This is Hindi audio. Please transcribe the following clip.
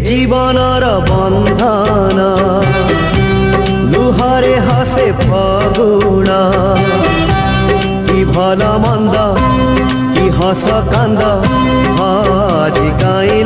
जीवनर बंधन लुहारे हासे फगुण कि भल मंद कि हस कांद आज काई